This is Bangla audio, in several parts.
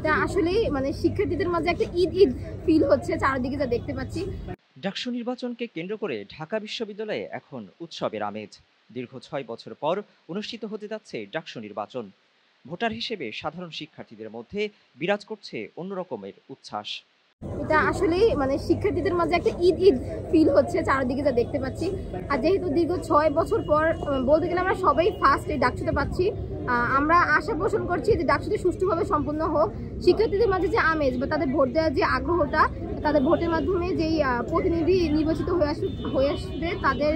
এটা আসলেই মানে শিক্ষার্থীদের মাঝে একটা ঈদ ঈদ ফিল হচ্ছে চারদিকে যা দেখতে পাচ্ছি। ডাকসু নির্বাচনকে কেন্দ্র করে ঢাকা বিশ্ববিদ্যালয়ে এখন উৎসবের আমেজ। দীর্ঘ ৬ বছর পর অনুষ্ঠিত হতে যাচ্ছে ডাকসু নির্বাচন। ভোটার হিসেবে সাধারণ শিক্ষার্থীদের মধ্যে বিরাজ করছে অন্যরকমের উচ্ছ্বাস। এটা আসলেই মানে শিক্ষার্থীদের মাঝে একটা ঈদ ঈদ ফিল হচ্ছে চারদিকে যা দেখতে পাচ্ছি। আর যেহেতু দীর্ঘ 6 বছর পর বলতে গেলে আমরা সবাই ফার্স্ট এই ডাকসুতে পাচ্ছি, আমরা আশা পোষণ করছি যে ডাকসুটি সুষ্ঠুভাবে সম্পন্ন হোক। শিক্ষার্থীদের মাঝে যে আমেজ বা তাদের ভোট দেওয়ার যে আগ্রহটা, তাদের ভোটের মাধ্যমে যেই প্রতিনিধি নির্বাচিত হয়ে আসবে তাদের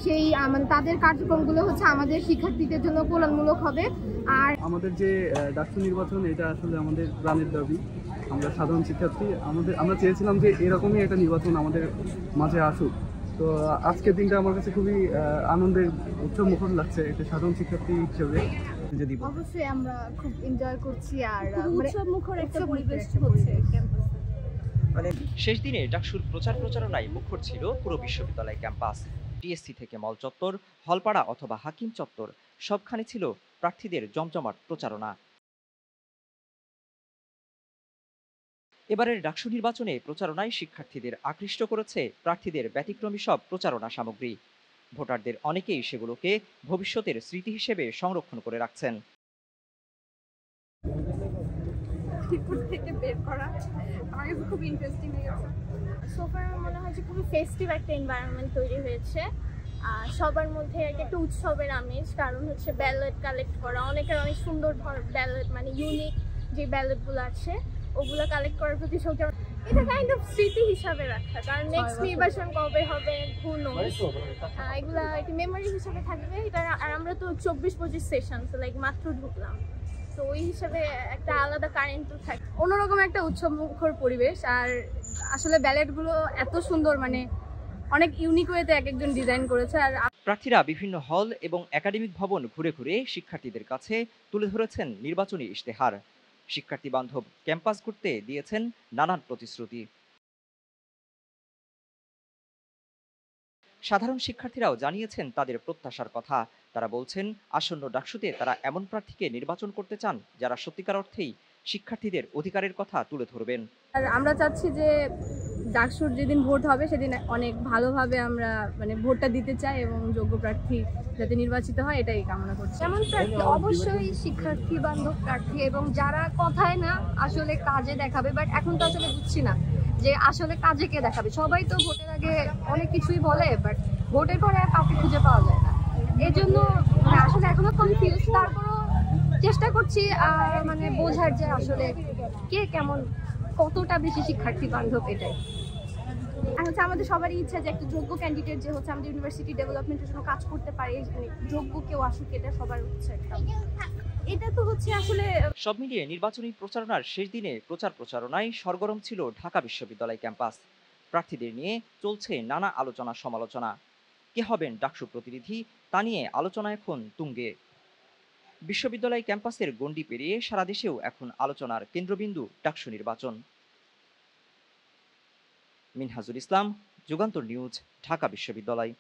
সেই মানে তাদের কার্যক্রমগুলো হচ্ছে আমাদের শিক্ষার্থীদের জন্য কল্যাণমূলক হবে। আর আমাদের যে ডাকসু নির্বাচন, এটা আসলে আমাদের প্রাণের দাবি। আমরা সাধারণ শিক্ষার্থী, আমরা চেয়েছিলাম যে এরকমই একটা নির্বাচন আমাদের মাঝে আসুক। তো আজকের দিনটা আমার কাছে খুবই আনন্দের, উৎসবমুখর লাগছে একটা সাধারণ শিক্ষার্থী হিসেবে। যদি অবশ্যই আমরা খুব এনজয় করছি আর উৎসবমুখর একটা পরিবেশ হচ্ছে ক্যাম্পাসে। শেষ দিনে ডাকসুর প্রচারণায় মুখর ছিল পুরো বিশ্ববিদ্যালয় ক্যাম্পাস। টিএসসি থেকে মল চত্বর, হলপাড়া অথবা হাকিম চত্বর, সবখানে ছিল প্রার্থীদের জমজমাট প্রচারণা। এবারের ডাকসু নির্বাচনে প্রচারণায় শিক্ষার্থীদের আকৃষ্ট করেছে প্রার্থীদের ব্যতিক্রমী সব প্রচারণা সামগ্রী। ভোটারদের অনেকেই সেগুলোকে ভবিষ্যতের স্মৃতি হিসেবে সংরক্ষণ করে রাখছেন। থেকে বের করা আমার কাছে খুব ইন্টারেস্টিং লেগেছে। সোফার মনে হয় যে খুবই ফেস্টিভ একটা এনভায়রনমেন্ট তৈরি হয়েছে। সবার মধ্যে একটা উৎসবের আমেজ, কারণ হচ্ছে ব্যালট কালেক্ট করা, অনেকের অনেক সুন্দর ব্যালট মানে ইউনিক যে ব্যালটগুলো আছে ওগুলো কালেক্ট করার প্রতি সৌকে এটা কাইন্ড অফ স্মৃতি হিসাবে রাখা, কারণ নেক্সট নির্বাচন কবে হবে হু নোস, এগুলা একটা মেমোরি হিসাবে থাকবে এটা। আর আমরা তো 24-25 সেশন লাইক মাত্র ঢুকলাম, তো ওই হিসাবে একটা আলাদা কারেন্টও থাকে, অন্যরকম একটা উৎসবমুখর পরিবেশ। আর আসলে ব্যালেটগুলো এত সুন্দর, মানে অনেক ইউনিক ওয়েতে এক একজন ডিজাইন করেছে। আর প্রার্থীরা বিভিন্ন হল এবং একাডেমিক ভবন ঘুরে ঘুরে শিক্ষার্থীদের কাছে তুলে ধরেছেন নির্বাচনী ইশতেহার। শিক্ষার্থী বান্ধব ক্যাম্পাস ঘুরতে দিয়েছেন নানান প্রতিশ্রুতি। সাধারণ শিক্ষার্থীরাও জানিয়েছেন তাদের প্রত্যাশার কথা। তারা বলছেন, আসন্ন ডাকসুতে তারা এমন প্রার্থীকে নির্বাচন করতে চান যারা সত্যিকার অর্থেই শিক্ষার্থীদের অধিকারের কথা তুলে ধরবেন। আর আমরা চাচ্ছি যে ডাকসুর যেদিন ভোট হবে সেদিন অনেক ভালোভাবে আমরা মানে ভোটটা দিতে চাই এবং যোগ্য প্রার্থী যাতে নির্বাচিত হয় এটাই কামনা করছি। যেমন প্রার্থী অবশ্যই শিক্ষার্থী বান্ধব প্রার্থী এবং যারা কথায় না আসলে কাজে দেখাবে, বাট এখন তো আসলে বুঝছি না যে আসলে কাজে কে দেখাবে। সবাই তো ভোটের আগে অনেক কিছুই বলে, বাট ভোটের পরে আর কাউকে খুঁজে পাওয়া যায় না। এই জন্য আসলে এখনো কনফিউজ, তারপরও চেষ্টা করছি মানে বোঝার যে আসলে কে কেমন, কতটা বেশি শিক্ষার্থী বান্ধব এটাই। আর হচ্ছে আমাদের সবারই ইচ্ছা যে একটা যোগ্য ক্যান্ডিডেট যে হচ্ছে আমাদের ইউনিভার্সিটি ডেভেলপমেন্টের জন্য কাজ করতে পারে, মানে যোগ্য কেউ আসুক, এটা সবার হচ্ছে একটা। এটা তো হচ্ছে আসলে সব মিলিয়ে নির্বাচনী প্রচারণার শেষ দিনে প্রচারণায় সরগরম ছিল ঢাকা বিশ্ববিদ্যালয় ক্যাম্পাস। প্রার্থীদের নিয়ে চলছে নানা আলোচনা সমালোচনা। কে হবেন ডাকসু প্রতিনিধি তা নিয়ে আলোচনা এখন তুঙ্গে। বিশ্ববিদ্যালয় ক্যাম্পাসের গণ্ডি পেরিয়ে সারা দেশেও এখন আলোচনার কেন্দ্রবিন্দু ডাকসু নির্বাচন। মিনহাজুল ইসলাম, যুগান্তর নিউজ, ঢাকা বিশ্ববিদ্যালয়।